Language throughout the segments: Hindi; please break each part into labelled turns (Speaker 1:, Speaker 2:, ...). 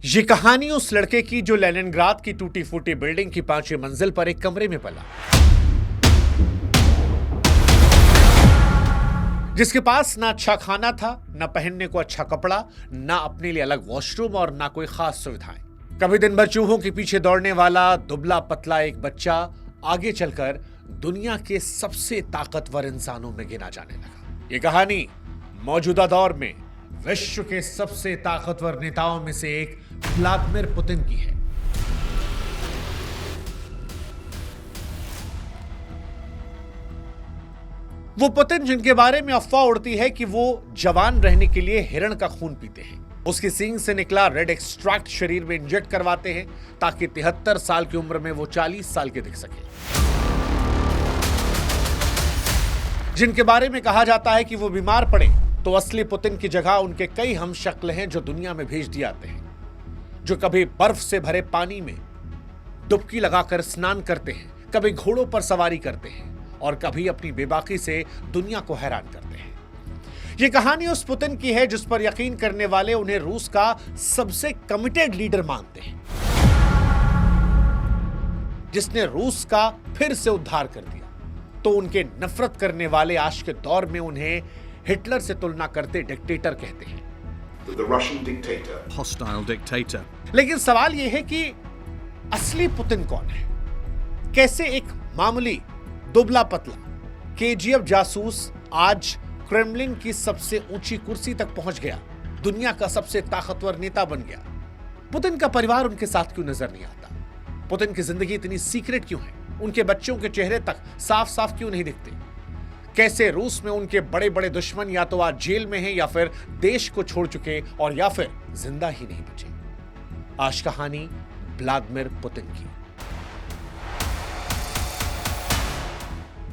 Speaker 1: ये कहानी उस लड़के की जो लेनिनग्राद की टूटी फूटी बिल्डिंग की 5वीं मंजिल पर एक कमरे में पला, जिसके पास ना अच्छा खाना था, ना पहनने को अच्छा कपड़ा, ना अपने लिए अलग वॉशरूम और ना कोई खास सुविधाएं। कभी दिन भर चूहों के पीछे दौड़ने वाला दुबला पतला एक बच्चा आगे चलकर दुनिया के सबसे ताकतवर इंसानों में गिना जाने लगा। ये कहानी मौजूदा दौर में विश्व के सबसे ताकतवर नेताओं में से एक व्लादिमीर पुतिन की है। वो पुतिन जिनके बारे में अफवाह उड़ती है कि वो जवान रहने के लिए हिरण का खून पीते हैं, उसकी सींग से निकला रेड एक्सट्रैक्ट शरीर में इंजेक्ट करवाते हैं ताकि 73 साल की उम्र में वो 40 साल के दिख सके, जिनके बारे में कहा जाता है कि वो बीमार पड़े तो असली पुतिन की जगह उनके कई हम शक्ल हैं जो दुनिया में भेज दिए जाते हैं, जो कभी बर्फ से भरे पानी में डुबकी लगाकर स्नान करते हैं, कभी घोड़ों पर सवारी करते हैं और कभी अपनी बेबाकी से दुनिया को हैरान करते हैं। यह कहानी उस पुतिन की है जिस पर यकीन करने वाले उन्हें रूस का सबसे कमिटेड लीडर मानते हैं, जिसने रूस का फिर से उद्धार कर दिया। तो उनके नफरत करने वाले आज के दौर में उन्हें हिटलर से तुलना करते डिक्टेटर कहते हैं,
Speaker 2: The Russian dictator.
Speaker 3: Hostile dictator.
Speaker 1: लेकिन सवाल यह है कि असली पुतिन कौन है? कैसे एक मामूली दुबला पतला केजीएफ जासूस आज क्रेमलिन की सबसे ऊंची कुर्सी तक पहुंच गया, दुनिया का सबसे ताकतवर नेता बन गया? पुतिन का परिवार उनके साथ क्यों नजर नहीं आता? पुतिन की जिंदगी इतनी सीक्रेट क्यों है? उनके बच्चों के चेहरे तक साफ साफ क्यों नहीं दिखते? कैसे रूस में उनके बड़े बड़े दुश्मन या तो आज जेल में हैं या फिर देश को छोड़ चुके और या फिर जिंदा ही नहीं बचे? आज कहानी व्लादिमीर पुतिन की।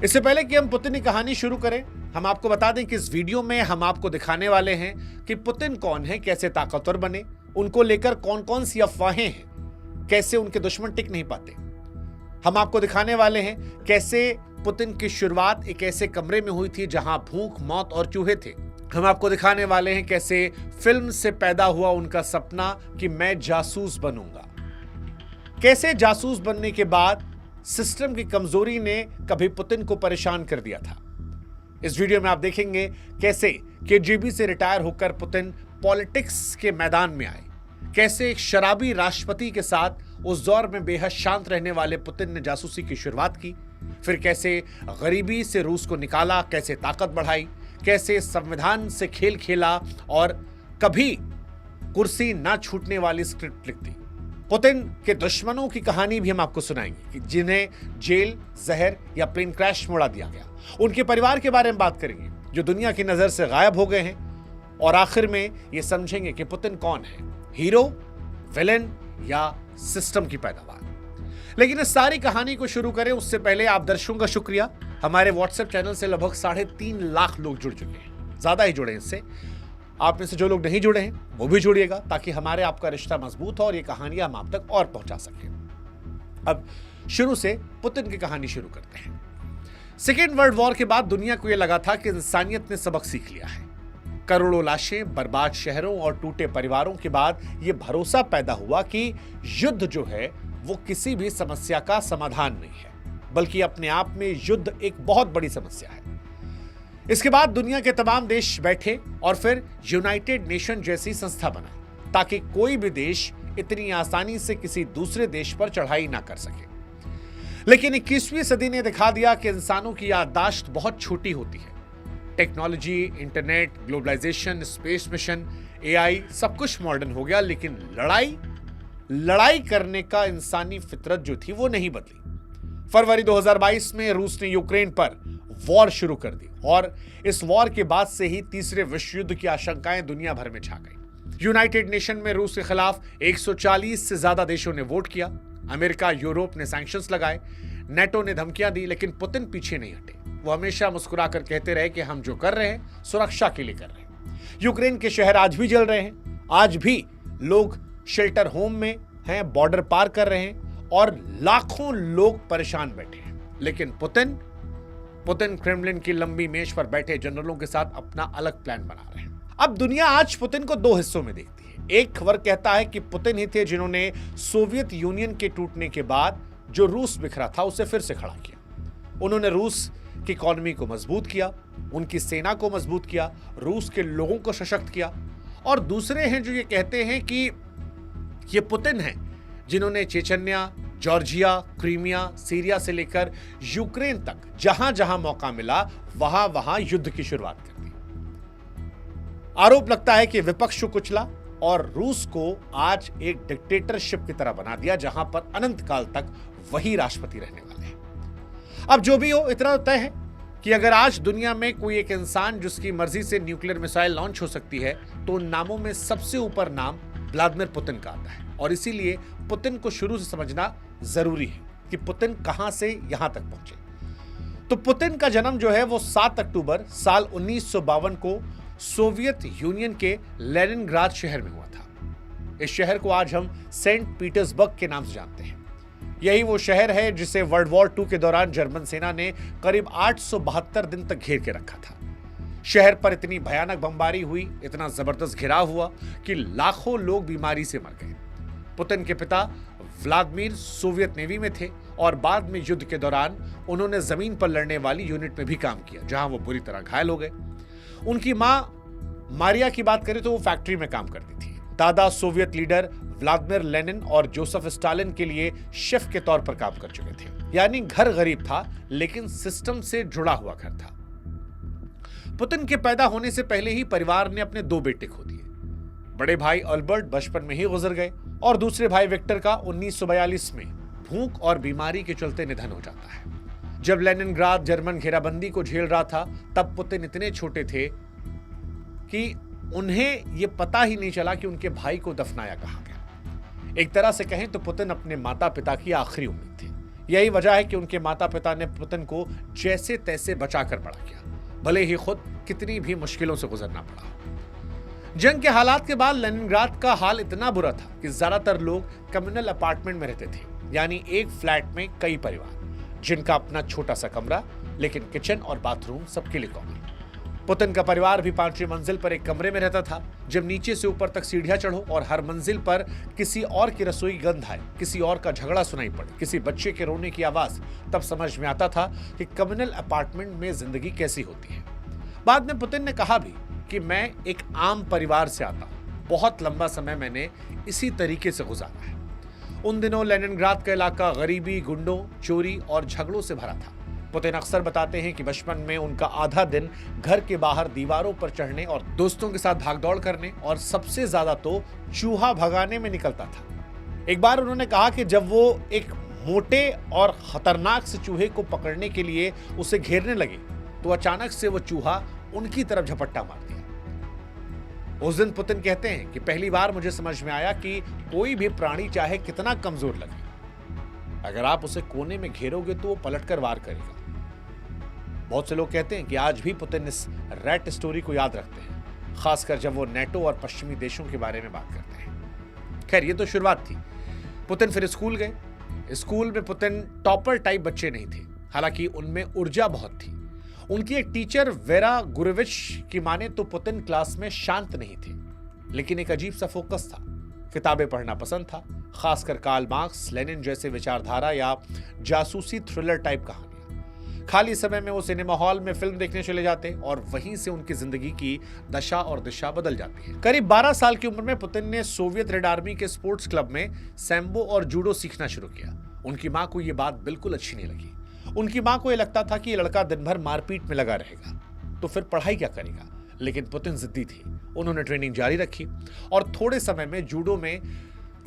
Speaker 1: इससे पहले कि हम पुतिन की कहानी शुरू करें, हम आपको बता दें कि इस वीडियो में हम आपको दिखाने वाले हैं कि पुतिन कौन है, कैसे ताकतवर बने, उनको लेकर कौन कौन सी अफवाहें हैं, कैसे उनके दुश्मन टिक नहीं पाते। हम आपको दिखाने वाले हैं कैसे पुतिन की शुरुआत एक ऐसे कमरे में हुई थी जहां भूख, मौत और चूहे थे। हम आपको दिखाने वाले हैं कैसे फिल्म से पैदा हुआ उनका सपना कि मैं जासूस बनूंगा, कैसे जासूस बनने के बाद सिस्टम की कमजोरी ने कभी पुतिन को परेशान कर दिया था। इस वीडियो में आप देखेंगे कैसे केजीबी से रिटायर होकर पुतिन पॉलिटिक्स के मैदान में आए, कैसे एक शराबी राष्ट्रपति के साथ उस दौर में बेहद शांत रहने वाले पुतिन ने जासूसी की शुरुआत की, फिर कैसे गरीबी से रूस को निकाला, कैसे ताकत बढ़ाई, कैसे संविधान से खेल खेला और कभी कुर्सी ना छूटने वाली स्क्रिप्ट लिख दी। पुतिन के दुश्मनों की कहानी भी हम आपको सुनाएंगे कि जिन्हें जेल, जहर या प्लेन क्रैश में उड़ा दिया गया। उनके परिवार के बारे में बात करेंगे जो दुनिया की नजर से गायब हो गए हैं, और आखिर में यह समझेंगे कि पुतिन कौन है, हीरो, विलेन या सिस्टम की पैदावार। लेकिन इस सारी कहानी को शुरू करें उससे पहले आप दर्शकों का शुक्रिया। हमारे व्हाट्सएप चैनल से लगभग 3.5 लाख लोग जुड़ चुके हैं, ज्यादा ही जुड़े हैं इससे। आप में से जो लोग नहीं जुड़े हैं वो भी जुड़िएगा ताकि हमारे आपका रिश्ता मजबूत हो और ये कहानियां हम आप तक और पहुंचा सकें। अब शुरू से पुतिन की कहानी शुरू करते हैं। सेकेंड वर्ल्ड वॉर के बाद दुनिया को यह लगा था कि इंसानियत ने सबक सीख लिया है। करोड़ों लाशें, बर्बाद शहरों और टूटे परिवारों के बाद यह भरोसा पैदा हुआ कि युद्ध जो है वो किसी भी समस्या का समाधान नहीं है, बल्कि अपने आप में युद्ध एक बहुत बड़ी समस्या है। इसके बाद दुनिया के तमाम देश बैठे और फिर यूनाइटेड नेशन जैसी संस्था बनाई ताकि कोई भी देश इतनी आसानी से किसी दूसरे देश पर चढ़ाई ना कर सके। लेकिन 21वीं सदी ने दिखा दिया कि इंसानों की याददाश्त बहुत छोटी होती है। Technology, internet, globalisation, space mission, AI, सब कुछ मॉडर्न हो गया, लेकिन लड़ाई करने का इंसानी फितरत जो थी वो नहीं बदली। फरवरी 2022 में रूस ने यूक्रेन पर वॉर शुरू कर दी और इस वॉर के बाद से ही तीसरे विश्व युद्ध की आशंकाएं दुनिया भर में छा गई। यूनाइटेड नेशन में रूस के खिलाफ 140 से ज्यादा देशों ने वोट किया। अमेरिका, यूरोप ने सैंक्शंस लगाए, नेटो ने धमकियां दी, लेकिन पुतिन पीछे नहीं हटे। वो हमेशा मुस्कुराकर कहते रहे कि हम जो कर रहे हैं सुरक्षा के लिए कर रहे हैं। यूक्रेन के शहर आज भी जल रहे हैं, आज भी लोग शेल्टर होम में हैं, बॉर्डर पार कर रहे हैं और लाखों लोग परेशान बैठे हैं। लेकिन पुतिन क्रेमलिन की लंबी मेज पर बैठे जनरलों के साथ अपना अलग प्लान बना रहे हैं। अब दुनिया आज पुतिन को दो हिस्सों में देखती है। एक खबर कहता है कि पुतिन ही थे जिन्होंने सोवियत यूनियन के टूटने के बाद जो रूस बिखरा था उसे फिर से खड़ा किया। उन्होंने रूस की इकोनॉमी को मजबूत किया, उनकी सेना को मजबूत किया, रूस के लोगों को सशक्त किया। और दूसरे हैं जो ये कहते हैं कि ये पुतिन हैं जिन्होंने चेचन्या, जॉर्जिया, क्रीमिया, सीरिया से लेकर यूक्रेन तक जहां जहां मौका मिला वहां वहां युद्ध की शुरुआत कर दी। आरोप लगता है कि विपक्ष को कुचला और रूस को आज एक डिक्टेटरशिप की तरह बना दिया जहां पर अनंत काल तक वही राष्ट्रपति रहने वाले हैं। अब जो भी हो, इतना तय है कि अगर आज दुनिया में कोई एक इंसान जिसकी मर्जी से न्यूक्लियर मिसाइल लॉन्च हो सकती है तो उन नामों में सबसे ऊपर नाम व्लादिमीर पुतिन का आता है। और इसीलिए पुतिन को शुरू से समझना जरूरी है कि पुतिन कहां से यहां तक पहुंचे। तो पुतिन का जन्म जो है वो 7 अक्टूबर साल 1952 को सोवियत यूनियन के लेनिनग्राद शहर में हुआ था। इस शहर को आज हम सेंट पीटर्सबर्ग के नाम से जानते हैं। यही वो शहर है जिसे वर्ल्ड वॉर 2 के दौरान जर्मन सेना ने करीब 872 दिन तक घेर के रखा था। शहर पर इतनी भयानक बमबारी हुई, इतना जबरदस्त घिराव हुआ कि लाखों लोग बीमारी से मर गए। पुतिन के पिता व्लादिमीर सोवियत नेवी में थे और बाद में युद्ध के दौरान उन्होंने जमीन पर लड़ने वाली यूनिट में भी काम किया जहां वो बुरी तरह घायल हो गए। उनकी मां मारिया की बात करें तो वो फैक्ट्री में काम करती थी। दादा सोवियत लीडर व्लादिमीर लेनिन और जोसेफ स्टालिन के लिए शेफ के तौर पर काम कर चुके थे। यानी घर गरीब था लेकिन सिस्टम से जुड़ा हुआ घर था। पुतिन के पैदा होने से पहले ही परिवार ने अपने 2 बेटे खो दिए। बड़े भाई अल्बर्ट बचपन में ही गुजर गए और दूसरे भाई विक्टर का 1942 में भूख और बीमारी के चलते निधन हो जाता है। जब लेनिनग्राद जर्मन घेराबंदी को झेल रहा था तब पुतिन इतने छोटे थे कि उन्हें यह पता ही नहीं चला कि उनके भाई को दफनाया कहां गया। एक तरह से कहें तो पुतिन अपने माता पिता की आखिरी उम्मीद थे। यही वजह है कि उनके माता पिता ने पुतिन को जैसे तैसे बचाकर बड़ा किया, भले ही खुद कितनी भी मुश्किलों से गुजरना पड़ा। जंग के हालात के बाद लेनिनग्राद का हाल इतना बुरा था कि ज्यादातर लोग कम्युनल अपार्टमेंट में रहते थे, यानी एक फ्लैट में कई परिवार जिनका अपना छोटा सा कमरा, लेकिन किचन और बाथरूम सबके लिए कॉमन। पुतिन का परिवार भी 5वीं मंजिल पर एक कमरे में रहता था। जब नीचे से ऊपर तक सीढ़ियां चढ़ो और हर मंजिल पर किसी और की रसोई गंध आए, किसी और का झगड़ा सुनाई पड़े, किसी बच्चे के रोने की आवाज, तब समझ में आता था कि कम्युनल अपार्टमेंट में जिंदगी कैसी होती है। बाद में पुतिन ने कहा भी कि मैं एक आम परिवार से आता हूं, बहुत लंबा समय मैंने इसी तरीके से गुजारा है। उन दिनों लेनिनग्राद का इलाका गरीबी, गुंडों, चोरी और झगड़ों से भरा था। पुतिन अक्सर बताते हैं कि बचपन में उनका आधा दिन घर के बाहर दीवारों पर चढ़ने और दोस्तों के साथ भागदौड़ करने और सबसे ज्यादा तो चूहा भगाने में निकलता था। एक बार उन्होंने कहा कि जब वो एक मोटे और खतरनाक से चूहे को पकड़ने के लिए उसे घेरने लगे तो अचानक से वो चूहा उनकी तरफ झपट्टा मार दिया। उस दिन पुतिन कहते हैं कि पहली बार मुझे समझ में आया कि कोई भी प्राणी चाहे कितना कमजोर लगे, अगर आप उसे कोने में घेरोगे तो वो पलटकर वार करेगा। बहुत से लोग कहते हैं कि आज भी पुतिन इस रैट स्टोरी को याद रखते हैं, खासकर जब वो नेटो और पश्चिमी देशों के बारे में बात करते हैं। खैर, ये तो शुरुआत थी। पुतिन फिर स्कूल गए। स्कूल में पुतिन टॉपर टाइप बच्चे नहीं थे, हालांकि उनमें ऊर्जा बहुत थी। उनकी एक टीचर वेरा गुरेविच की माने तो पुतिन क्लास में शांत नहीं थे, लेकिन एक अजीब सा फोकस था। किताबें पढ़ना पसंद था, खासकर कार्ल मार्क्स, लेनिन जैसे विचारधारा या जासूसी थ्रिलर टाइप कहानियां। खाली समय में वो सिनेमा हॉल में फिल्म देखने चले जाते और वहीं से उनकी जिंदगी की दशा और दिशा बदल जाती है। करीब 12 साल की उम्र में पुतिन ने सोवियत रेड आर्मी के स्पोर्ट्स क्लब में सैम्बो और जूडो सीखना शुरू किया। उनकी मां को यह बात बिल्कुल अच्छी नहीं लगी। उनकी मां को यह लगता था कि ये लड़का दिन भर मारपीट में लगा रहेगा तो फिर पढ़ाई क्या करेगा, लेकिन पुतिन जिद्दी थी। उन्होंने ट्रेनिंग जारी रखी और थोड़े समय में जूडो में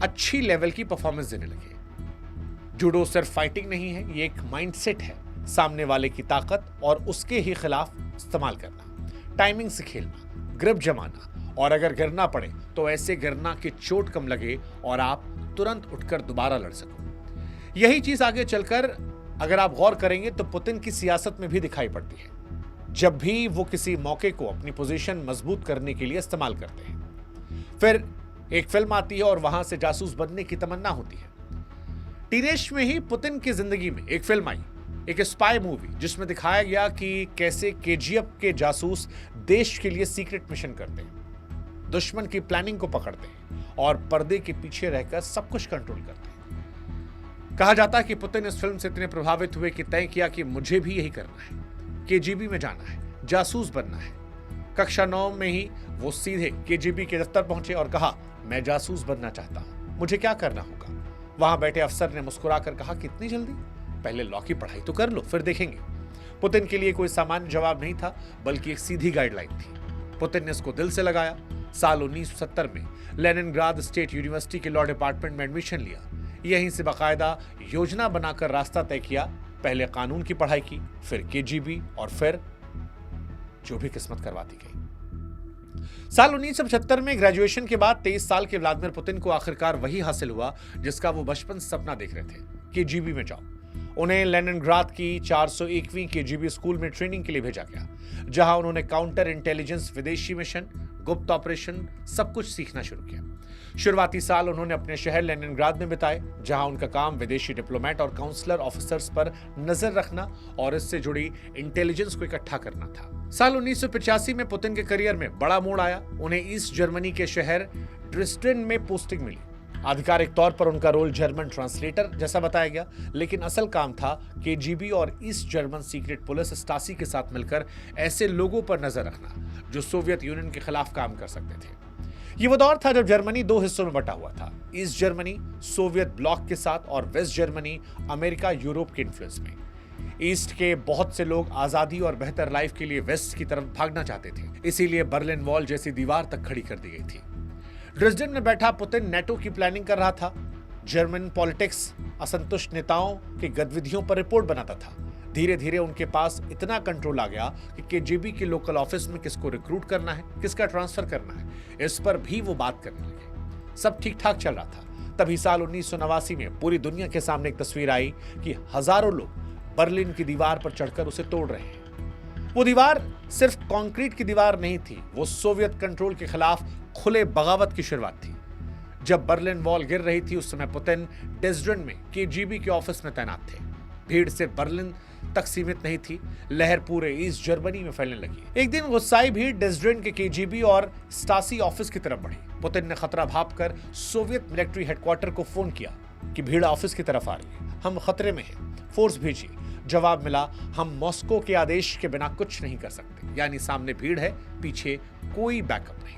Speaker 1: अच्छी लेवल की परफॉर्मेंस देने लगे। जूडो सिर्फ फाइटिंग नहीं है, ये एक माइंडसेट है, सामने वाले की ताकत और उसके ही खिलाफ इस्तेमाल करना, टाइमिंग से खेलना, ग्रिप जमाना, और अगर गिरना पड़े तो ऐसे गिरना कि चोट कम लगे और आप तुरंत उठकर दोबारा लड़ सको। यही चीज आगे चलकर अगर आप गौर करेंगे तो पुतिन की सियासत में भी दिखाई पड़ती है। जब भी वो किसी मौके को अपनी पोजीशन मजबूत करने के लिए इस्तेमाल करते हैं। फिर एक फिल्म आती है और वहां से जासूस बनने की तमन्ना होती है। टीनेज में ही पुतिन की जिंदगी में एक फिल्म आई, एक स्पाई मूवी, जिसमें दिखाया गया कि कैसे केजीएफ के जासूस देश के लिए सीक्रेट मिशन करते हैं। दुश्मन की प्लानिंग को पकड़ते हैं और पर्दे के पीछे रहकर सब कुछ कंट्रोल करते हैं। कहा जाता है कि पुतिन इस फिल्म से इतने प्रभावित हुए कि तय किया कि मुझे भी यही करना है, केजीबी में जाना है, जासूस बनना है। कक्षा 9 में ही वो सीधे केजीबी के दफ्तर पहुंचे और कहा, मैं जासूस बनना चाहता हूं, मुझे क्या करना होगा। वहां बैठे अफसर ने मुस्कुराकर कहा, कितनी जल्दी, पहले लॉ की पढ़ाई तो कर लो, फिर देखेंगे। पुतिन के लिए कोई सामान्य जवाब नहीं था, बल्कि एक सीधी गाइडलाइन थी। पुतिन ने इसको दिल से लगाया। साल 1970 में लेनिनग्राद स्टेट यूनिवर्सिटी के लॉ डिपार्टमेंट में एडमिशन लिया। यहीं से बाकायदा योजना बनाकर रास्ता तय किया। पहले कानून की पढ़ाई की, फिर केजीबी और फिर जो भी किस्मत करवाती गई। साल 1975 में ग्रेजुएशन के बाद 23 साल के व्लादिमीर पुतिन को आखिरकार वही हासिल हुआ जिसका वो बचपन से सपना देख रहे थे, केजीबी में जाओ। उन्हें लेनिनग्राद की 401वीं केजीबी स्कूल में ट्रेनिंग के लिए भेजा गया, जहां उन्होंने काउंटर इंटेलिजेंस, विदेशी मिशन, गुप्त ऑपरेशन सब कुछ सीखना शुरू किया। शुरुआती साल उन्होंने अपने शहर लेनिनग्राद में बिताए, जहां उनका काम विदेशी डिप्लोमेट और काउंसलर ऑफिसर्स पर नजर रखना और इससे जुड़ी इंटेलिजेंस को इकट्ठा करना था। साल 1985 में पुतिन के करियर में बड़ा मोड़ आया। उन्हें ईस्ट जर्मनी के शहर ड्रेसडेन में पोस्टिंग मिली। आधिकारिक तौर पर उनका रोल जर्मन ट्रांसलेटर जैसा बताया गया, लेकिन असल काम था केजीबी और ईस्ट जर्मन सीक्रेट पुलिस स्टासी के साथ मिलकर ऐसे लोगों पर नजर रखना जो सोवियत यूनियन के खिलाफ काम कर सकते थे। ये वो दौर था जब जर्मनी दो हिस्सों में बटा हुआ था, ईस्ट जर्मनी सोवियत ब्लॉक के साथ और वेस्ट जर्मनी अमेरिका यूरोप के इन्फ्लुएंस में। ईस्ट के बहुत से लोग आजादी और बेहतर लाइफ के लिए वेस्ट की तरफ भागना चाहते थे, इसीलिए बर्लिन वॉल जैसी दीवार तक खड़ी कर दी गई थी। ड्रेसडेन में बैठा पुतिन नेटो की प्लानिंग कर रहा था। जर्मन पॉलिटिक्स असंतुष्ट नेताओं की गतिविधियों पर रिपोर्ट बनाता था। धीरे धीरे उनके पास इतना कंट्रोल आ गया कि केजीबी के लोकल ऑफिस में किसको रिक्रूट करना है, किसका ट्रांसफर करना है, इस पर भी वो बात करने लगे। सब ठीक ठाक चल रहा था। तभी साल 1989 में पूरी दुनिया के सामने एक तस्वीर आई कि हजारों लोग बर्लिन की दीवार पर चढ़कर उसे तोड़ रहे हैं। वो दीवार सिर्फ कंक्रीट की दीवार नहीं थी, वो सोवियत कंट्रोल के खिलाफ खुले बगावत की शुरुआत थी। जब बर्लिन वॉल गिर रही थी उस समय पुतिन ड्रेसडेन में केजीबी के ऑफिस में तैनात थे। भीड़ सिर्फ बर्लिन तक सीमित नहीं थी, लहर पूरे ईस्ट जर्मनी में फैलने लगी। एक दिन गुस्साई भीड़ ड्रेसडेन के केजीबी और स्टासी ऑफिस की तरफ बढ़ी। पुतिन ने खतरा भांपकर सोवियत मिलिट्री हेडक्वार्टर को फोन किया कि भीड़ ऑफिस की तरफ आ रही है, हम खतरे में हैं, फोर्स भेजिए। जवाब मिला, हम मॉस्को के आदेश के बिना कुछ नहीं कर सकते, यानी सामने भीड़ है, पीछे कोई बैकअप नहीं।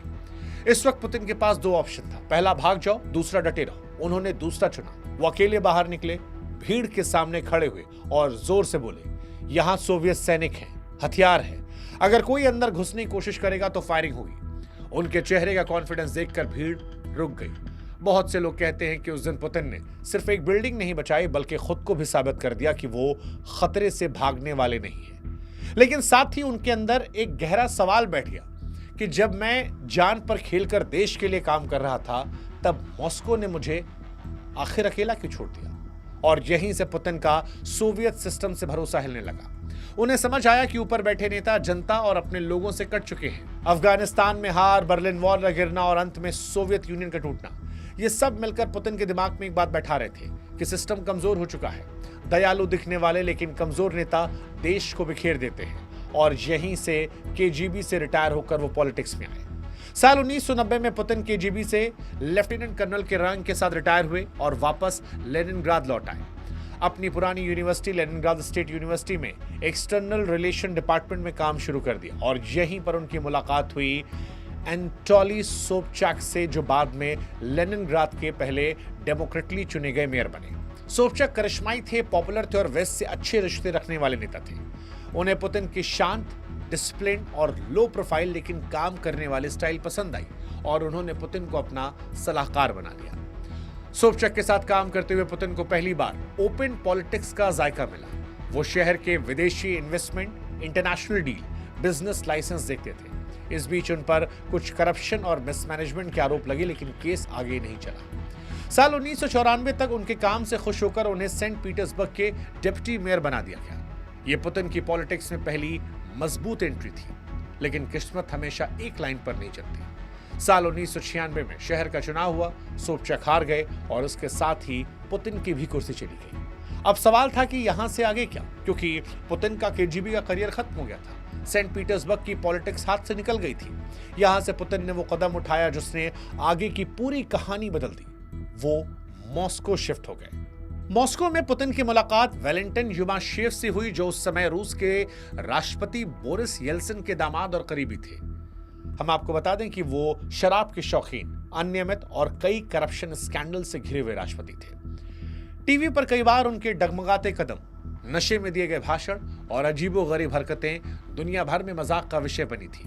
Speaker 1: इस वक्त पुतिन के पास दो ऑप्शन था, पहला भाग जाओ, दूसरा डटे रहो। उन्होंने दूसरा चुना। वो अकेले बाहर निकले, भीड़ के सामने खड़े हुए और जोर से बोले, यहां सोवियत सैनिक हैं, हथियार है, अगर कोई अंदर घुसने की कोशिश करेगा तो फायरिंग होगी। उनके चेहरे का कॉन्फिडेंस देखकर भीड़ रुक गई। बहुत से लोग कहते हैं कि उस दिन पुतिन ने सिर्फ एक बिल्डिंग नहीं बचाई, बल्कि खुद को भी साबित कर दिया कि वो खतरे से भागने वाले नहीं हैं। लेकिन साथ ही उनके अंदर एक गहरा सवाल बैठ गया कि जब मैं जान पर खेलकर देश के लिए काम कर रहा था, तब मॉस्को ने मुझे आखिर अकेला क्यों छोड़ दिया। और यहीं से पुतिन का सोवियत सिस्टम से भरोसा हिलने लगा। उन्हें समझ आया कि ऊपर बैठे नेता जनता और अपने लोगों से कट चुके हैं। अफगानिस्तान में हार, बर्लिन वॉल का गिरना और अंत में सोवियत यूनियन का टूटना, ये सब मिलकर पुतिन के दिमाग में एक बात बैठा रहे थे कि सिस्टम कमजोर हो चुका है। दयालु दिखने वाले लेकिन कमजोर नेता देश को बिखेर देते हैं। और यहीं से केजीबी से रिटायर होकर वो पॉलिटिक्स में आए। साल 1990 में पुतिन केजीबी से लेफ्टिनेंट कर्नल के रैंक के साथ रिटायर हुए और वापस लेनिनग्राद लौट आए। अपनी पुरानी यूनिवर्सिटी लेनिनग्राद स्टेट यूनिवर्सिटी में एक्सटर्नल रिलेशन डिपार्टमेंट में काम शुरू कर दिया और यहीं पर उनकी मुलाकात हुई एंटोली सोबचाक से, जो बाद में लेनिनग्राद के पहले डेमोक्रेटली चुने गए मेयर बने। सोबचाक करिश्माई थे, पॉपुलर थे और वेस्ट से अच्छे रिश्ते रखने वाले नेता थे। उन्हें पुतिन की शांत, डिसिप्लिन और लो प्रोफाइल लेकिन काम करने वाली स्टाइल पसंद आई और उन्होंने पुतिन को अपना सलाहकार बना लिया। सोबचक के साथ काम करते हुए पुतिन को पहली बार ओपन पॉलिटिक्स का जायका मिला। वो शहर के विदेशी investment, international deal, business licence देखते थे। इस बीच उन पर कुछ करप्शन और मिसमैनेजमेंट के आरोप लगे, लेकिन केस आगे नहीं चला। साल 1994 तक उनके काम से खुश होकर उन्हें सेंट पीटर्सबर्ग के डिप्टी मेयर बना दिया गया। ये पुतिन की पॉलिटिक्स में पहली मजबूत एंट्री थी, लेकिन किस्मत हमेशा एक लाइन पर नहीं चलती। साल 1996 में शहर का चुनाव हुआ, सोबचक हार गए और उसके साथ ही पुतिन की भी कुर्सी चली गई। अब सवाल था कि यहां से आगे क्या, क्योंकि पुतिन का केजीबी का करियर खत्म हो गया था। सेंट पीटर्सबर्ग की पॉलिटिक्स हाथ से निकल गई थी। यहां से पुतिन ने वो कदम उठाया जिसने आगे की पूरी कहानी बदल दी। वो मॉस्को शिफ्ट हो गए। मॉस्को में पुतिन की मुलाकात वैलेंटिन युमाशेव से हुई, जो उस समय रूस के राष्ट्रपति बोरिस येल्सिन के दामाद और करीबी थे। हम आपको बता दें कि वो शराब के शौकीन, अनियमित और कई करप्शन स्कैंडल से घिरे हुए राष्ट्रपति थे। टीवी पर कई बार उनके डगमगाते कदम, नशे में दिए गए भाषण और अजीबोगरीब हरकतें दुनिया भर में मजाक का विषय बनी थी।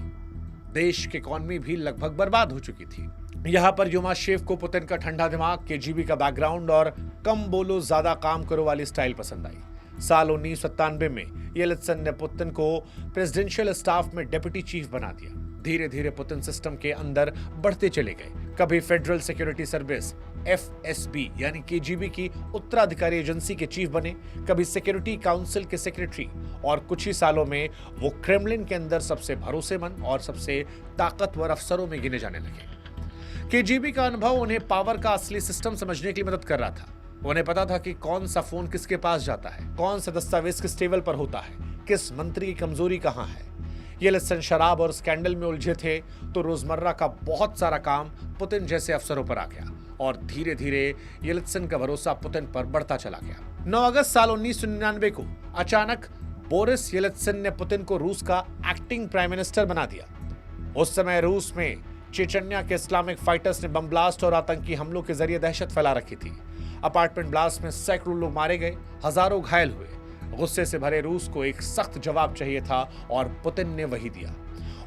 Speaker 1: देश की इकॉनमी भी लगभग बर्बाद हो चुकी थी। यहां पर युमाशेव को पुतिन का ठंडा दिमाग, केजीबी का बैकग्राउंड और कम बोलो ज्यादा काम करो वाली स्टाइल पसंद आई। साल 1997 में येल्त्सिन ने पुतिन को प्रेसिडेंशियल स्टाफ में डेप्यूटी चीफ बना दिया। धीरे धीरे पुतिन सिस्टम के अंदर बढ़ते चले गए। कभी फेडरल सिक्योरिटी सर्विस एफएसबी यानी केजीबी की उत्तराधिकारी एजेंसी के चीफ बने, कभी सिक्योरिटी काउंसिल के सेक्रेटरी, और कुछ ही सालों में वो क्रेमलिन के अंदर सबसे भरोसेमंद और सबसे ताकतवर अफसरों में गिने जाने लगे। केजीबी का अनुभव उन्हें पावर का असली सिस्टम समझने के लिए मदद कर रहा था। उन्हें पता था कि कौन सा फोन किसके पास जाता है, कौन सा दस्तावेज किस टेबल पर होता है, किस मंत्री की कमजोरी कहां है। येल्त्सिन शराब और स्कैंडल में उलझे थे, तो रोजमर्रा का बहुत सारा काम पुतिन जैसे अफसरों पर आ गया और धीरे धीरे येल्त्सिन का भरोसा पुतिन पर बढ़ता चला गया। 9 अगस्त साल 1999 को अचानक बोरिस येल्त्सिन ने पुतिन को रूस का एक्टिंग प्राइम मिनिस्टर बना दिया। उस समय रूस में चेचन्या के इस्लामिक फाइटर्स ने बम ब्लास्ट और आतंकी हमलों के जरिए दहशत फैला रखी थी। अपार्टमेंट ब्लास्ट में सैकड़ों लोग मारे गए, हजारों घायल हुए। गुस्से से भरे रूस को एक सख्त जवाब चाहिए था और पुतिन ने वही दिया।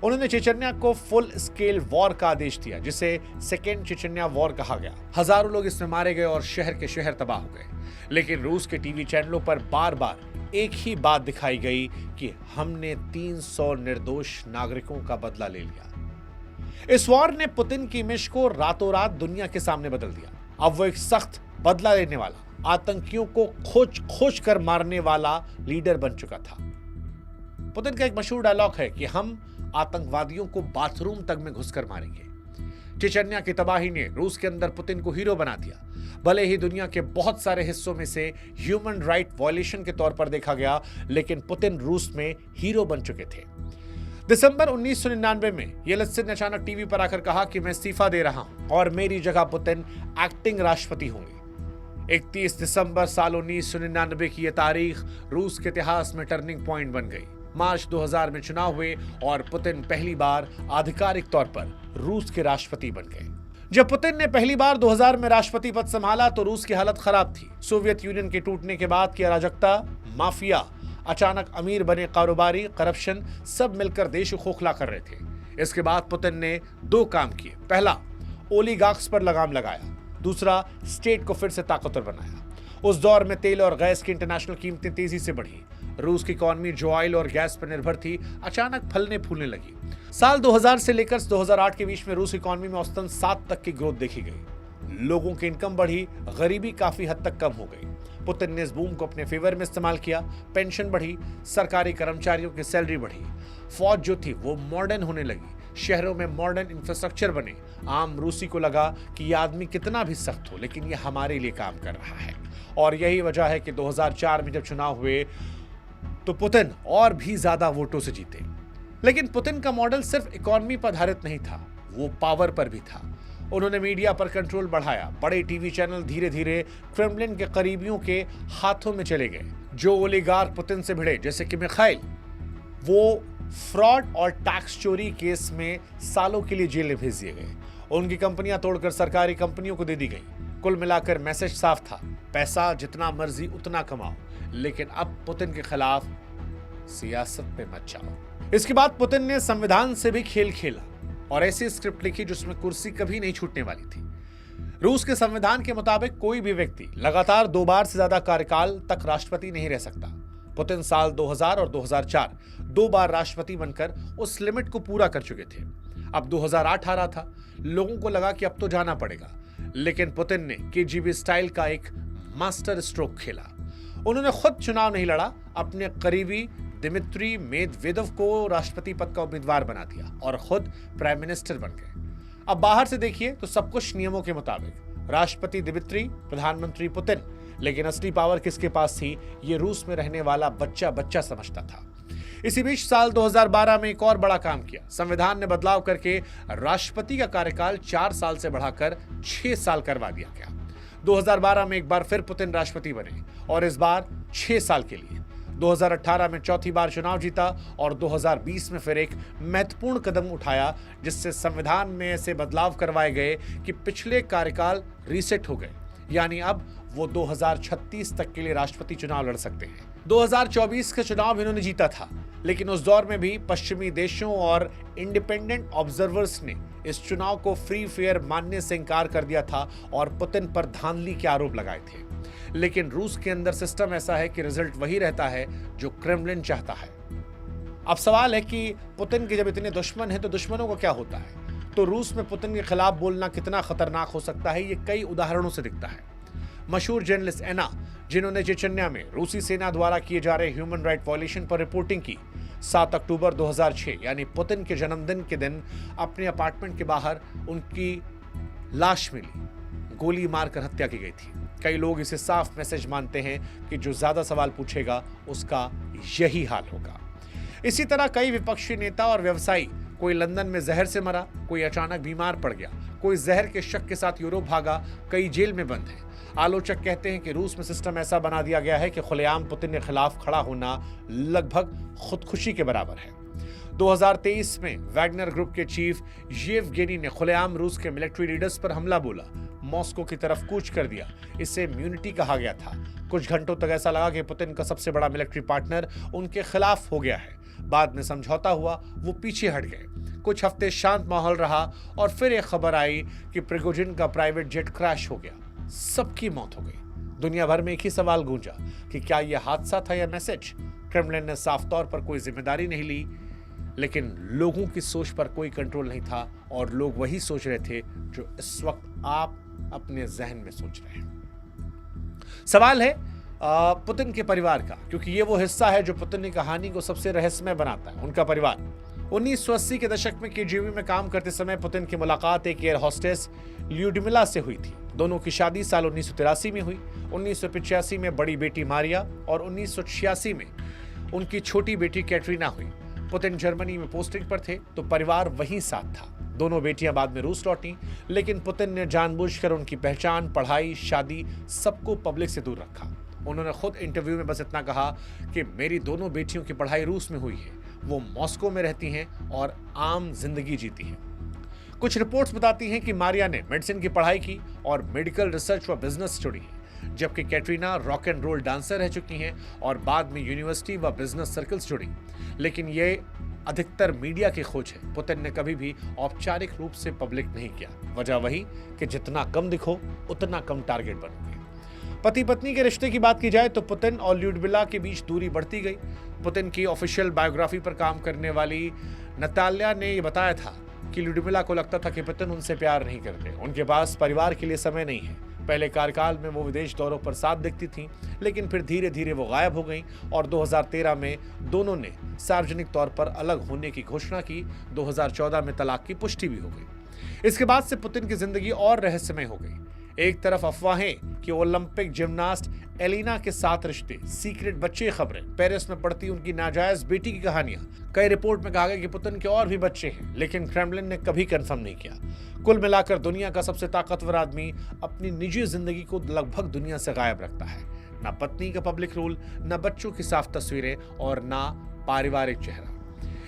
Speaker 1: उन्होंने चेचन्या को फुल स्केल वॉर का आदेश दिया, जिसे सेकेंड चेचन्या वॉर कहा गया। हजारों लोग इसमें मारे गए और शहर के शहर तबाह हो गए। लेकिन रूस के टीवी चैनलों पर बार बार एक ही बात दिखाई गई कि हमने 300 निर्दोष नागरिकों का बदला ले लिया। इस वॉर ने पुतिन की इमेज को रातों रात दुनिया के सामने बदल दिया। अब वो एक सख्त बदला लेने वाला, आतंकियों को खोज खोज कर मारने वाला लीडर बन चुका था। पुतिन का एक मशहूर डायलॉग है कि हम आतंकवादियों को बाथरूम तक में घुसकर मारेंगे। चेचन्या की तबाही ने रूस के अंदर पुतिन को हीरो बना दिया। भले ही दुनिया के बहुत सारे हिस्सों में से ह्यूमन राइट वायलेशन के तौर पर देखा गया, लेकिन पुतिन रूस में हीरो बन चुके थे। दिसंबर 1999 में येल्त्सिन ने अचानक टीवी पर आकर कहा कि मैं इस्तीफा दे रहा हूं और मेरी जगह पुतिन एक्टिंग राष्ट्रपति होंगे। 31 दिसंबर साल 1999 की यह तारीख रूस के इतिहास में टर्निंग पॉइंट बन गई। मार्च 2000 में चुनाव हुए और पुतिन पहली बार आधिकारिक तौर पर रूस के राष्ट्रपति बन गए। जब पुतिन ने पहली बार 2000 में राष्ट्रपति पद संभाला तो रूस की हालत खराब थी। सोवियत यूनियन के टूटने के बाद की अराजकता, माफिया, अचानक अमीर बने कारोबारी, करप्शन, सब मिलकर देश को खोखला कर रहे थे। इसके बाद पुतिन ने 2 काम किए। पहला, ओलिगार्क्स पर लगाम लगाया। दूसरा, स्टेट को फिर से ताकतवर बनाया। उस दौर में तेल और गैस की इंटरनेशनल कीमतें तेजी से बढ़ी। रूस की इकॉनमी जो ऑयल और गैस पर निर्भर थी, अचानक फलने फूलने लगी। साल 2000 से लेकर 2008 के बीच में रूस इकॉनमी में औसतन 7 तक की ग्रोथ देखी गई। लोगों की इनकम बढ़ी, गरीबी काफी हद तक कम हो गई। पुतिन ने इस बूम को अपने फेवर में इस्तेमाल किया। पेंशन बढ़ी, सरकारी कर्मचारियों की सैलरी बढ़ी, फौज जो थी वो मॉडर्न होने लगी, शहरों में मॉडर्न इंफ्रास्ट्रक्चर बने। आम रूसी को लगा कि यह आदमी कितना भी सख्त हो, लेकिन यह हमारे लिए काम कर रहा है। और यही वजह है कि 2004 में जब चुनाव हुए तो पुतिन और भी ज्यादा वोटों से जीते। लेकिन पुतिन का मॉडल सिर्फ इकॉनमी पर आधारित नहीं था, वो पावर पर भी था। उन्होंने मीडिया पर कंट्रोल बढ़ाया। बड़े टीवी चैनल धीरे धीरे क्रेमलिन के करीबियों के हाथों में चले गए। जो ओलिगार्क पुतिन से भिड़े, जैसे कि मिखाइल, वो फ्रॉड और टैक्स चोरी केस में सालों के लिए जेल में भेज दिए गए। उनकी कंपनियां तोड़कर सरकारी कंपनियों को दे दी गई। कुल मिलाकर मैसेज साफ था, पैसा जितना मर्जी उतना कमाओ, लेकिन अब पुतिन के खिलाफ सियासत पे मत जाओ। इसके बाद पुतिन ने संविधान से भी खेल खेला और ऐसी स्क्रिप्ट लिखी जिसमें कुर्सी कभी नहीं छूटने वाली थी। रूस के संविधान के मुताबिक कोई भी व्यक्ति लगातार 2 बार से ज्यादा कार्यकाल तक राष्ट्रपति नहीं रह सकता। पुतिन साल 2000 और 2004 2 बार राष्ट्रपति बनकर उस लिमिट को पूरा कर चुके थे। अब 2008 आ रहा था। लोगों को लगा कि अब तो जाना पड़ेगा, लेकिन पुतिन ने केजीबी स्टाइल का एक मास्टर स्ट्रोक खेला। उन्होंने खुद चुनाव नहीं लड़ा, अपने करीबी दिमित्री मेदवेदेव को राष्ट्रपति पद का उम्मीदवार बना दिया और खुद प्राइम मिनिस्टर बन गए। अब बाहर से देखिए तो सब कुछ नियमों के मुताबिक। राष्ट्रपति दिमित्री, प्रधानमंत्री पुतिन, लेकिन असली पावर किसके पास थी, ये रूस में रहने वाला बच्चा बच्चा समझता था। इसी बीच साल 2012 में एक और बड़ा काम किया। संविधान ने बदलाव करके राष्ट्रपति का कार्यकाल 4 साल से बढ़ाकर 6 साल करवा दिया गया। 2012 में एक बार फिर पुतिन राष्ट्रपति बने और इस बार 6 साल के लिए। 2018 में चौथी बार चुनाव जीता और 2020 में फिर एक महत्वपूर्ण कदम उठाया, जिससे संविधान में ऐसे बदलाव करवाए गए कि पिछले कार्यकाल रीसेट हो गए, यानी अब वो 2036 तक के लिए राष्ट्रपति चुनाव लड़ सकते हैं। 2024 का चुनाव इन्होंने जीता था, लेकिन उस दौर में भी पश्चिमी देशों और इंडिपेंडेंट ऑब्जर्वर्स ने इस चुनाव को फ्री फेयर मानने से इनकार कर दिया था और पुतिन पर धांधली के आरोप लगाए थे। लेकिन रूस के अंदर सिस्टम ऐसा है कि रिजल्ट वही रहता है जो क्रेमलिन चाहता है। अब सवाल है कि पुतिन के जब इतने दुश्मन हैं तो दुश्मनों का क्या होता है। तो रूस में पुतिन के खिलाफ बोलना कितना खतरनाक हो सकता है, ये कई उदाहरणों से दिखता है। मशहूर जर्नलिस्ट एना, जिन्होंने चेचन्या में रूसी सेना द्वारा किए जा रहे ह्यूमन राइट वायलेशन पर रिपोर्टिंग की, 7 अक्टूबर 2006 यानी पुतिन के जन्मदिन के दिन अपने अपार्टमेंट के बाहर उनकी लाश मिली, गोली मारकर हत्या की गई थी। कई लोग इसे साफ मैसेज मानते हैं कि जो ज्यादा सवाल पूछेगा उसका यही हाल होगा। इसी तरह कई विपक्षी नेता और व्यवसायी, कोई लंदन में जहर से मरा, कोई अचानक बीमार पड़ गया, कोई जहर के शक के साथ यूरोप भागा, कई जेल में बंद हैं। आलोचक कहते हैं कि रूस में सिस्टम ऐसा बना दिया गया है कि खुलेआम पुतिन के खिलाफ खड़ा होना लगभग खुदकुशी के बराबर है। 2023 में वैगनर ग्रुप के चीफ येवगेनी ने खुलेआम रूस के मिलिट्री लीडर्स पर हमला बोला, मॉस्को की तरफ कूच कर दिया। इसे इम्यूनिटी कहा गया था। कुछ घंटों तक ऐसा लगा कि पुतिन का सबसे बड़ा मिलिट्री पार्टनर उनके खिलाफ हो गया है। बाद में समझौता हुआ, वो पीछे हट गए। कुछ हफ्ते शांत माहौल रहा और फिर एक खबर आई कि प्रिगोजिन का प्राइवेट जेट क्रैश हो गया, सबकी मौत हो गई। दुनिया भर में एक ही सवाल गूंजा कि क्या यह हादसा था या मैसेज। क्रेमलिन ने साफ तौर पर कोई जिम्मेदारी नहीं ली, लेकिन लोगों की सोच पर कोई कंट्रोल नहीं था और लोग वही सोच रहे थे जो इस वक्त आप अपने जहन में सोच रहे हैं। सवाल है पुतिन के परिवार का, क्योंकि ये वो हिस्सा है जो पुतिन की कहानी को सबसे रहस्यमय बनाता है, उनका परिवार। 1980 के दशक में केजीबी में काम करते समय पुतिन की मुलाकात एक एयर होस्टेस ल्यूडमिला से हुई थी। दोनों की शादी साल 1983 में हुई। 1985 में बड़ी बेटी मारिया और 1986 में उनकी छोटी बेटी कैटरीना हुई। पुतिन जर्मनी में पोस्टिंग पर थे तो परिवार वहीं साथ था। दोनों बेटियां बाद में रूस लौटी, लेकिन पुतिन ने जानबूझकर उनकी पहचान, पढ़ाई, शादी सबको पब्लिक से दूर रखा। उन्होंने खुद इंटरव्यू में बस इतना कहा कि मेरी दोनों बेटियों की पढ़ाई रूस में हुई है, वो मॉस्को में रहती हैं और आम जिंदगी जीती हैं। कुछ रिपोर्ट्स बताती हैं कि मारिया ने मेडिसिन की पढ़ाई की और मेडिकल रिसर्च व बिजनेस जुड़ी है, जबकि Katrina rock and roll dancer रह चुकी हैं और बाद में यूनिवर्सिटी व बिजनेस सर्कल्स जुड़ी। लेकिन ये अधिकतर मीडिया की खोज है। पुतिन ने कभी भी औपचारिक रूप से पब्लिक नहीं किया। वजह वही कि जितना कम दिखो उतना कम टारगेट बनोगे। पति पत्नी के रिश्ते की बात की जाए तो पुतिन और ल्यूडमिला के बीच दूरी बढ़ती गई। पुतिन की ऑफिशियल बायोग्राफी पर काम करने वाली नताल्या ने यह बताया था कि ल्यूडमिला को लगता था कि पुतिन उनसे प्यार नहीं करते, उनके पास परिवार के लिए समय नहीं है। पहले कार्यकाल में वो विदेश दौरों पर साथ दिखती थीं, लेकिन फिर धीरे धीरे वो गायब हो गईं और 2013 में दोनों ने सार्वजनिक तौर पर अलग होने की घोषणा की। 2014 में तलाक की पुष्टि भी हो गई। इसके बाद से पुतिन की जिंदगी और रहस्यमय हो गई। एक तरफ अफवाहें कि ओलंपिक जिम्नास्ट एलिना के साथ रिश्ते, सीक्रेट बच्चे खबरें, पेरिस में पढ़ती उनकी नाजायज बेटी की कहानियां। कई रिपोर्ट में कहा गया कि पुतिन के और भी बच्चे हैं, लेकिन क्रेमलिन ने कभी कंफर्म नहीं किया। कुल मिलाकर दुनिया का सबसे ताकतवर आदमी अपनी निजी जिंदगी को लगभग दुनिया से गायब रखता है। ना पत्नी का पब्लिक रोल, ना बच्चों की साफ तस्वीरें और ना पारिवारिक चेहरा।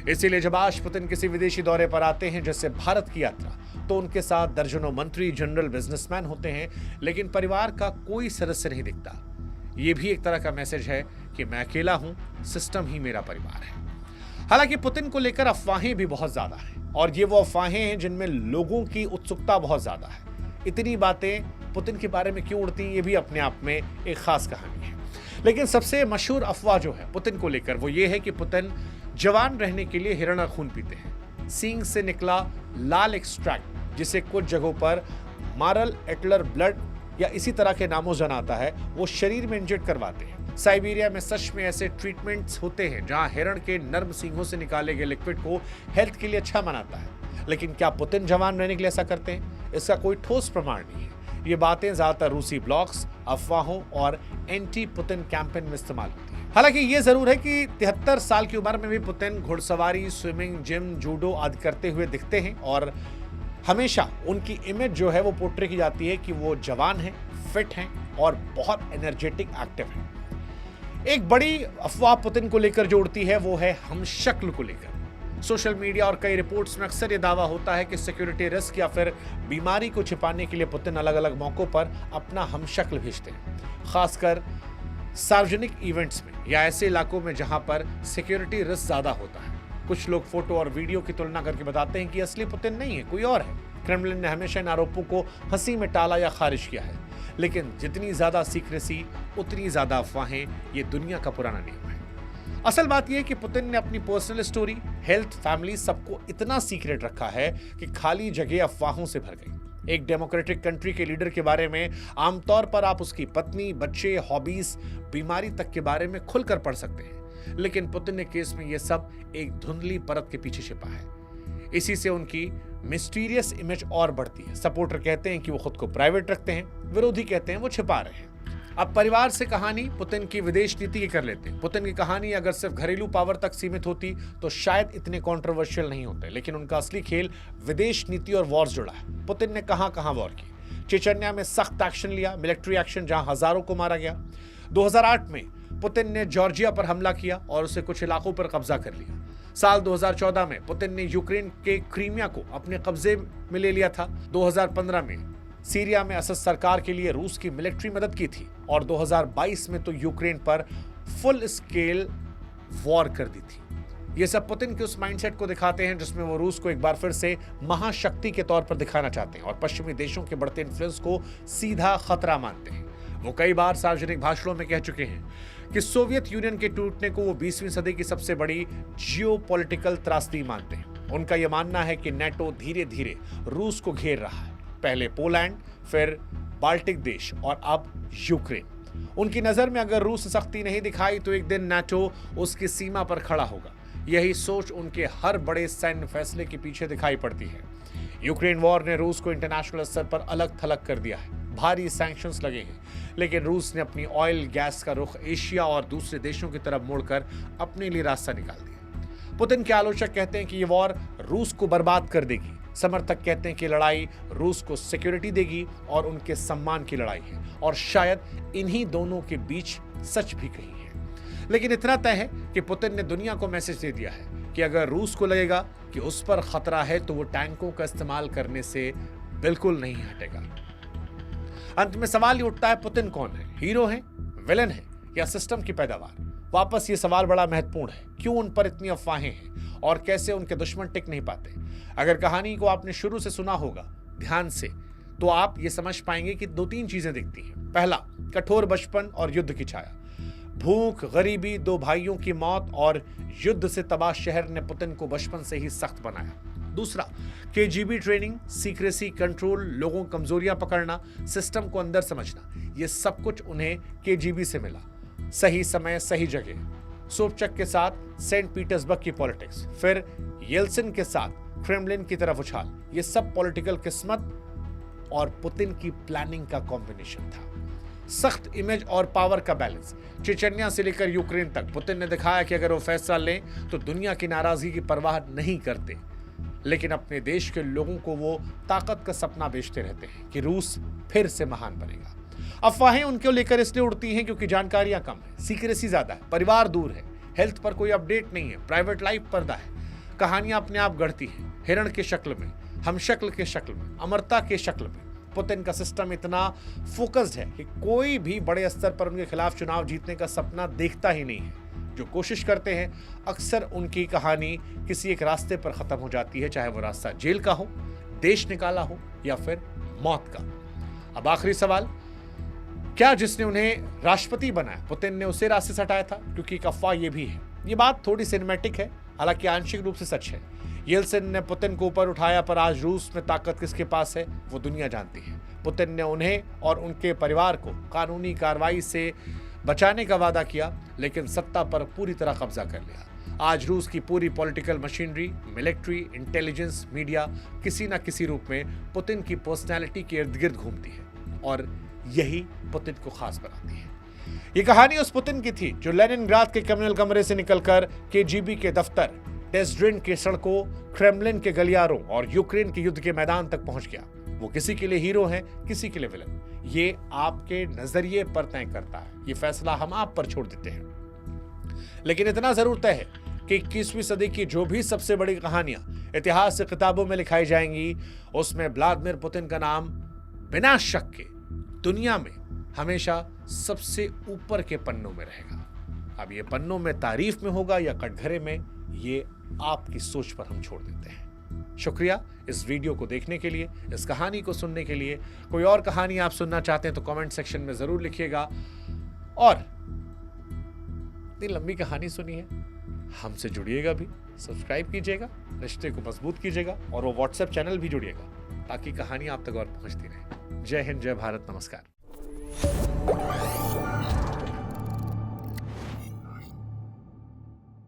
Speaker 1: इसीलिए जब आज पुतिन किसी विदेशी दौरे पर आते हैं, जैसे भारत की यात्रा, तो उनके साथ दर्जनों मंत्री, जनरल, बिजनेसमैन होते हैं, लेकिन परिवार का कोई सदस्य नहीं दिखता। ये भी एक तरह का मैसेज है कि मैं अकेला हूं, सिस्टम ही मेरा परिवार है। हालांकि पुतिन को लेकर अफवाहें भी बहुत ज्यादा हैं, और ये वो अफवाहें हैं जिनमें लोगों की उत्सुकता बहुत ज्यादा है। इतनी बातें पुतिन के बारे में क्यों उड़ती, ये भी अपने आप में एक खास कहानी है। लेकिन सबसे मशहूर अफवाह जो है पुतिन को लेकर, वो ये है कि पुतिन जवान रहने के लिए हिरण खून पीते हैं। सींग से निकला लाल एक्सट्रैक्ट, जिसे कुछ जगहों पर मारल एटलर ब्लड या इसी तरह के नामों से आता है, वो शरीर में इंजेक्ट करवाते हैं। साइबेरिया में सच में ऐसे ट्रीटमेंट्स होते हैं जहां हिरण के नर्म सींगों से निकाले गए लिक्विड को हेल्थ के लिए अच्छा मानता है। लेकिन क्या पुतिन जवान रहने के लिए ऐसा करते हैं? इसका कोई ठोस प्रमाण नहीं है। ये बातें ज्यादातर रूसी ब्लॉग्स, अफवाहों और एंटी पुतिन कैंपेन में इस्तेमाल होती है। हालांकि ये जरूर है कि 73 साल की उम्र में भी पुतिन घुड़सवारी, स्विमिंग, जिम, जूडो आदि करते हुए दिखते हैं और हमेशा उनकी इमेज जो है वो पोर्ट्रे की जाती है कि वो जवान हैं, फिट हैं और बहुत एनर्जेटिक, एक्टिव हैं। एक बड़ी अफवाह पुतिन को लेकर जो उड़ती है वो है हमशक्ल को लेकर। सोशल मीडिया और कई रिपोर्ट्स में अक्सर ये दावा होता है कि सिक्योरिटी रिस्क या फिर बीमारी को छिपाने के लिए पुतिन अलग अलग मौकों पर अपना हमशक्ल भेजते हैं, खासकर सार्वजनिक इवेंट्स में या ऐसे इलाकों में जहां पर सिक्योरिटी रिस्क ज्यादा होता है। कुछ लोग फोटो और वीडियो की तुलना करके बताते हैं कि असली पुतिन नहीं है, कोई और है। क्रेमलिन ने हमेशा इन आरोपों को हंसी में टाला या खारिज किया है, लेकिन जितनी ज्यादा सीक्रेसी उतनी ज्यादा अफवाहें, ये दुनिया का पुराना नियम है। असल बात यह है कि पुतिन ने अपनी पर्सनल स्टोरी, हेल्थ, फैमिली सबको इतना सीक्रेट रखा है कि खाली जगह अफवाहों से भर गई। एक डेमोक्रेटिक कंट्री के लीडर के बारे में आमतौर पर आप उसकी पत्नी, बच्चे, हॉबीज, बीमारी तक के बारे में खुलकर पढ़ सकते हैं, लेकिन पुतिन के केस में यह सब एक धुंधली परत के पीछे छिपा है। इसी से उनकी मिस्टीरियस इमेज और बढ़ती है। सपोर्टर कहते हैं कि वो खुद को प्राइवेट रखते हैं, विरोधी कहते हैं वो छिपा रहे हैं। अब परिवार से कहानी पुतिन की विदेश नीति की कर लेते हैं। पुतिन की कहानी अगर सिर्फ घरेलू पावर तक सीमित होती तो शायद इतने कंट्रोवर्शियल नहीं होते, लेकिन उनका असली खेल विदेश नीति और वॉर जुड़ा है। पुतिन ने कहां वॉर की। चेचन्या में सख्त एक्शन लिया, मिलिट्री एक्शन, जहां हजारों को मारा गया। 2008 में पुतिन ने जॉर्जिया पर हमला किया और उसे कुछ इलाकों पर कब्जा कर लिया। साल 2014 में पुतिन ने यूक्रेन के क्रीमिया को अपने कब्जे में ले लिया था। 2015 में सीरिया में असद सरकार के लिए रूस की मिलिट्री मदद की थी और 2022 में तो यूक्रेन पर फुल स्केल वॉर कर दी थी। ये सब पुतिन के उस माइंडसेट को दिखाते हैं जिसमें वो रूस को एक बार फिर से महाशक्ति के तौर पर दिखाना चाहते हैं और पश्चिमी देशों के बढ़ते इन्फ्लुएंस को सीधा खतरा मानते हैं। वो कई बार सार्वजनिक भाषणों में कह चुके हैं कि सोवियत यूनियन के टूटने को वो 20वीं सदी की सबसे बड़ी जियोपॉलिटिकल त्रासदी मानते हैं। उनका यह मानना है कि नेटो धीरे धीरे रूस को घेर रहा है, पहले पोलैंड, फिर बाल्टिक देश और अब यूक्रेन। उनकी नजर में अगर रूस सख्ती नहीं दिखाई तो एक दिन नेटो उसकी सीमा पर खड़ा होगा। यही सोच उनके हर बड़े सैन्य फैसले के पीछे दिखाई पड़ती है। यूक्रेन वॉर ने रूस को इंटरनेशनल स्तर पर अलग थलग कर दिया है। भारी सैंक्शंस लगे हैं, लेकिन रूस ने अपनी ऑयल गैस का रुख एशिया और दूसरे देशों की तरफ मोड़कर अपने लिए रास्ता निकाल दिया। पुतिन के आलोचक कहते हैं कि ये वॉर रूस को बर्बाद कर देगी। समर्थक कहते हैं कि लड़ाई रूस को सिक्योरिटी देगी और उनके सम्मान की लड़ाई है, और शायद इन्हीं दोनों के बीच सच भी कहीं है। लेकिन इतना तय है कि पुतिन ने दुनिया को मैसेज दे दिया है कि अगर रूस को लगेगा कि उस पर खतरा है तो वो टैंकों का इस्तेमाल करने से बिल्कुल नहीं हटेगा। अंत में सवाल ये उठता है, पुतिन कौन है? हीरो है, विलन है या सिस्टम की पैदावार? वापस ये सवाल बड़ा महत्वपूर्ण है। क्यों उन पर इतनी अफवाहें हैं और कैसे उनके दुश्मन टिक नहीं पाते? अगर कहानी को आपने शुरू से सुना होगा ध्यान से, तो आप ये समझ पाएंगे कि 2-3 चीजें दिखती हैं। पहला, कठोर बचपन और युद्ध की छाया। भूख, गरीबी, 2 भाइयों की मौत और युद्ध से तबाह शहर ने पुतिन को बचपन से ही सख्त बनाया। दूसरा, केजीबी ट्रेनिंग, सीक्रेसी, कंट्रोल, लोगों की कमजोरियां पकड़ना, सिस्टम को अंदर समझना, ये सब कुछ उन्हें केजीबी से मिला। सही समय, सही जगह। सोबचक के साथ सेंट पीटर्सबर्ग की पॉलिटिक्स, फिर येल्सिन के साथ क्रेमलिन की तरफ उछाल, ये सब पॉलिटिकल किस्मत और पुतिन की प्लानिंग का कॉम्बिनेशन था। सख्त इमेज और पावर का बैलेंस। चेचन्या से लेकर यूक्रेन तक पुतिन ने दिखाया कि अगर वो फैसला लें तो दुनिया की नाराजगी की परवाह नहीं करते, लेकिन अपने देश के लोगों को वो ताकत का सपना बेचते रहते हैं कि रूस फिर से महान बनेगा। अफवाहें उनको लेकर इसलिए उड़ती हैं क्योंकि जानकारियां कम है, सीक्रेसी ज्यादा है, परिवार दूर है, हेल्थ पर कोई अपडेट नहीं है, प्राइवेट लाइफ पर्दा है। कहानियां अपने आप गढ़ती हैं, हिरण के शक्ल में, हमशक्ल के शक्ल में, अमरता के शक्ल में। पुतिन का सिस्टम इतना फोकस्ड है कि कोई भी बड़े स्तर पर उनके खिलाफ चुनाव जीतने का सपना देखता ही नहीं है। जो कोशिश करते हैं, अक्सर उनकी कहानी किसी एक रास्ते पर खत्म हो जाती है, चाहे वो रास्ता जेल का हो, देश निकाला हो या फिर मौत का। अब आखिरी सवाल, क्या जिसने उन्हें राष्ट्रपति बनाया पुतिन ने उसे रास्ते से हटाया था? क्योंकि एक अफवाह ये भी है, ये बात थोड़ी सिनेमैटिक है, हालांकि आंशिक रूप से सच है। येल्सिन ने पुतिन को ऊपर उठाया, पर आज रूस में ताकत किसके पास है वो दुनिया जानती है। पुतिन ने उन्हें और उनके परिवार को कानूनी कार्रवाई से बचाने का वादा किया, लेकिन सत्ता पर पूरी तरह कब्जा कर लिया। आज रूस की पूरी political machinery, military, intelligence, media किसी न किसी रूप में पुतिन की पर्सनैलिटी के इर्द गिर्द घूमती है। और यही पुतिन को खास बनाती है। ये कहानी उस पुतिन की थी जो लेनिनग्राद के कम्युनल कमरे से निकलकर केजीबी के दफ्तर, ड्रेज़्डेन के सड़कों, क्रेमलिन के गलियारों और यूक्रेन के युद्ध के मैदान तक पहुंच गया। वो किसी के लिए हीरो है, किसी के लिए विलन। ये आपके नजरिए पर तय करता है, ये फैसला हम आप पर छोड़ देते हैं। लेकिन इतना जरूर तय है कि 21वीं सदी की जो भी सबसे बड़ी कहानियां इतिहास से किताबों में लिखाई जाएंगी, उसमें व्लादिमीर पुतिन का नाम बिना शक के दुनिया में हमेशा सबसे ऊपर के पन्नों में रहेगा। अब ये पन्नों में तारीफ में होगा या कटघरे में, ये आपकी सोच पर हम छोड़ देते हैं। शुक्रिया इस वीडियो को देखने के लिए, इस कहानी को सुनने के लिए। कोई और कहानी आप सुनना चाहते हैं तो कमेंट सेक्शन में जरूर लिखिएगा। और इतनी लंबी कहानी सुनी है, हमसे जुड़िएगा भी, सब्सक्राइब कीजिएगा, रिश्ते को मजबूत कीजिएगा और वो व्हाट्सएप चैनल भी जुड़िएगा ताकि कहानी आप तक और पहुंचती रहे। जय हिंद, जय भारत, नमस्कार।